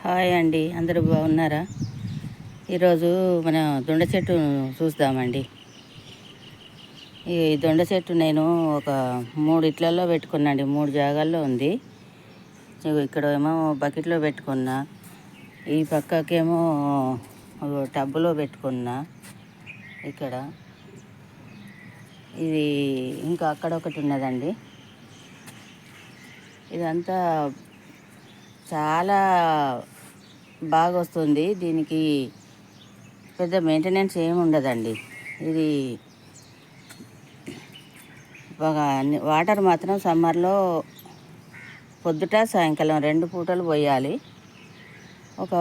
Hi అండి, అందరూ బాగున్నారా? ఈరోజు మన దొండ చెట్టు చూద్దామండి. ఈ దొండ చెట్టు నేను ఒక 3 ఇట్లలో పెట్టుకున్నాండి. 3 జాగాల్లో ఉంది. ఇక్కడ ఏమో బకెట్లో పెట్టుకున్నా, ఈ పక్కకేమో టబ్బులో పెట్టుకున్నా. ఇక్కడ ఇది ఇంకా అక్కడ ఒకటి ఉన్నదండి. ఇదంతా చాలా బాగా వస్తుంది. దీనికి పెద్ద మెయింటెనెన్స్ ఏమి ఉండదండి. ఇది బాగా వాటర్ మాత్రం సమ్మర్లో పొద్దుట సాయంకాలం 2 పూటలు పోయాలి. ఒక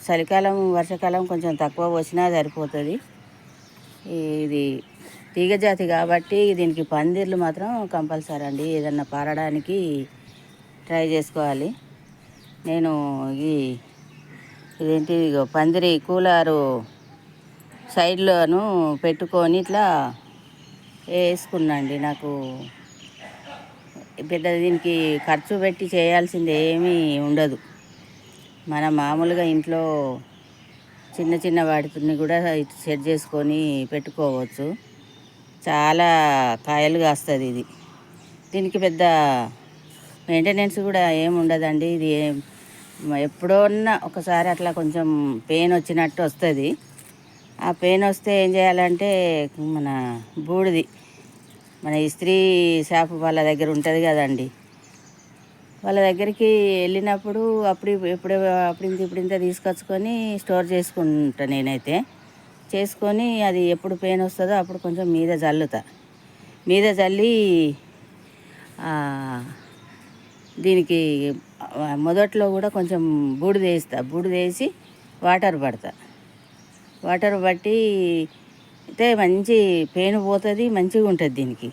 చలికాలం వర్షాకాలం కొంచెం తక్కువ పోసినా సరిపోతుంది. ఇది తీగజాతి కాబట్టి దీనికి పందిర్లు మాత్రం కంపల్సరీ అండి. ఏదన్నా పారడానికి ట్రై చేసుకోవాలి. నేను ఇదేంటి పందిరి కూలరు సైడ్లోను పెట్టుకొని ఇట్లా వేసుకున్నాండి. నాకు పెద్ద దీనికి ఖర్చు పెట్టి చేయాల్సింది ఏమీ ఉండదు. మన మామూలుగా ఇంట్లో చిన్న చిన్న వాటిని కూడా సెట్ చేసుకొని పెట్టుకోవచ్చు. చాలా కాయలు కాస్తుంది ఇది. దీనికి పెద్ద మెయింటెనెన్స్ కూడా ఏమి ఉండదండి. ఇది ఎప్పుడన్నా ఒకసారి అట్లా కొంచెం పెయిన్ వచ్చినట్టు వస్తుంది. ఆ పెయిన్ వస్తే ఏం చేయాలంటే మన బూడిది, మన ఇస్త్రీ షాపు వాళ్ళ దగ్గర ఉంటుంది కదండి, వాళ్ళ దగ్గరికి వెళ్ళినప్పుడు అప్పుడింత తీసుకొచ్చుకొని స్టోర్ చేసుకుంటా. నేనైతే చేసుకొని అది ఎప్పుడు పెయిన్ వస్తుందో అప్పుడు కొంచెం మీద జల్లి దీనికి మొదట్లో కూడా కొంచెం బూడిదేసి వాటర్ బట్టి అయితే మంచి పెయిన్ పోతుంది, మంచిగా ఉంటుంది. దీనికి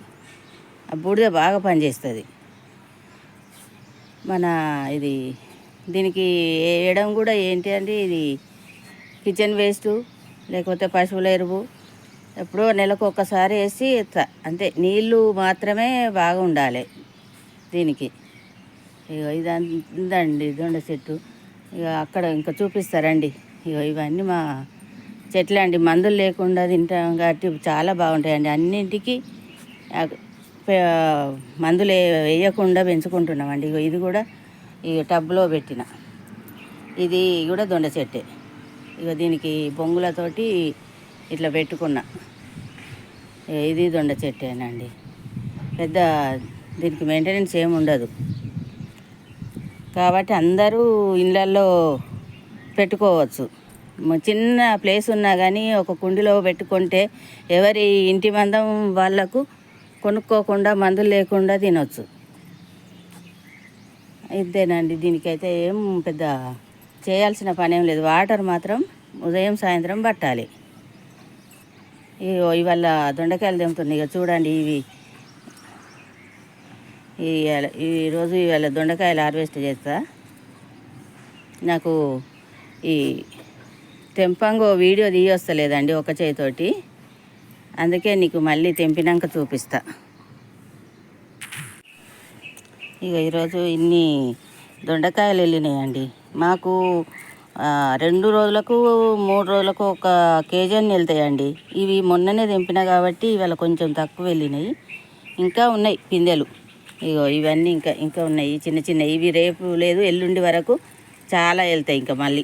ఆ బూడిద బాగా పనిచేస్తుంది. దీనికి వేయడం కూడా ఏంటి అంటే, ఇది కిచెన్ వేస్టు లేకపోతే పశువుల ఎరువు ఎప్పుడో నెలకు ఒక్కసారి వేసి అంతే. నీళ్ళు మాత్రమే బాగా ఉండాలి దీనికి. ఇదండి దొండ చెట్టు. అక్కడ ఇంకా చూపిస్తారండి. ఇవన్నీ మా చెట్లే అండి. మందులు లేకుండా తింటాం కాబట్టి చాలా బాగుంటాయండి. అన్నింటికి మందులు వేయకుండా పెంచుకుంటున్నామండి. ఇది కూడా టబ్లో పెట్టిన, ఇది కూడా దొండ చెట్టే. దీనికి బొంగులతోటి ఇట్లా పెట్టుకున్నా. ఇది దొండ చెట్టేనండి. పెద్ద దీనికి మెయింటెనెన్స్ ఏమి ఉండదు కాబట్టి అందరూ ఇళ్ళల్లో పెట్టుకోవచ్చు. చిన్న ప్లేస్ ఉన్నా కానీ ఒక కుండీలో పెట్టుకుంటే ఎవరి ఇంటి మందం వాళ్ళకు కొనుక్కోకుండా మందులు లేకుండా తినొచ్చు. ఇంతేనండి. దీనికైతే ఏం పెద్ద చేయాల్సిన పని ఏం లేదు. వాటర్ మాత్రం ఉదయం సాయంత్రం పట్టాలి. ఇవాళ దొండకాయలు తెంపుతున్నాయి. చూడండి, ఇవాళ దొండకాయలు హార్వెస్ట్ చేస్తా. నాకు ఈ తెంపంగో వీడియో తీయొస్తలేదండి ఒక చేతితోటి, అందుకే నీకు మళ్ళీ తెంపినాక చూపిస్తా. ఈరోజు ఇన్ని దొండకాయలు వెళ్ళినాయండి. మాకు 2 రోజులకు 3 రోజులకు ఒక కేజీ అని వెళ్తాయండి. ఇవి మొన్ననే తెంపినా కాబట్టి ఇవాళ కొంచెం తక్కువ వెళ్ళినాయి. ఇంకా ఉన్నాయి పిందెలు. ఇవన్నీ ఇంకా ఉన్నాయి చిన్న చిన్న. ఇవి రేపు లేదు ఎల్లుండి వరకు చాలా వెళ్తాయి ఇంకా మళ్ళీ.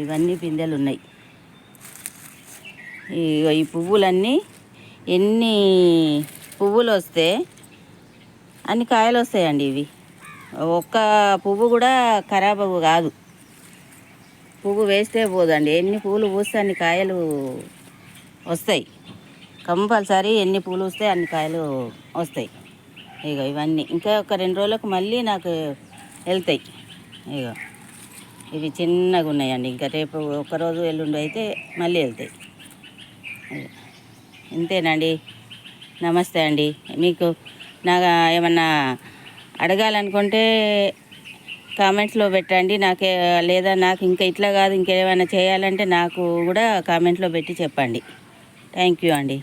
ఇవన్నీ పిందెలు ఉన్నాయి. ఈ పువ్వులన్నీ ఎన్ని పువ్వులు వస్తే అన్ని కాయలు వస్తాయండి. ఇవి ఒక్క పువ్వు కూడా ఖరాబ్ కాదు. పువ్వు వేస్తే పోదండి. ఎన్ని పువ్వులు పూస్తే అన్ని కాయలు వస్తాయి. కంపల్సరీ ఎన్ని పువ్వులు వస్తే అన్ని కాయలు వస్తాయి. ఇవన్నీ ఇంకా ఒక 2 రోజులకు మళ్ళీ నాకు వెళ్తాయి. ఇవి చిన్నగా ఉన్నాయండి. ఇంకా రేపు ఒకరోజు ఎల్లుండి అయితే మళ్ళీ వెళ్తాయి. ఇంతేనండి. నమస్తే అండి. మీకు నాకు ఏమన్నా అడగాలనుకుంటే కామెంట్స్లో పెట్టండి. లేదా నాకు ఇంకా ఇట్లా కాదు ఇంకేమైనా చేయాలంటే నాకు కూడా కామెంట్లో పెట్టి చెప్పండి. థ్యాంక్ యూ అండి.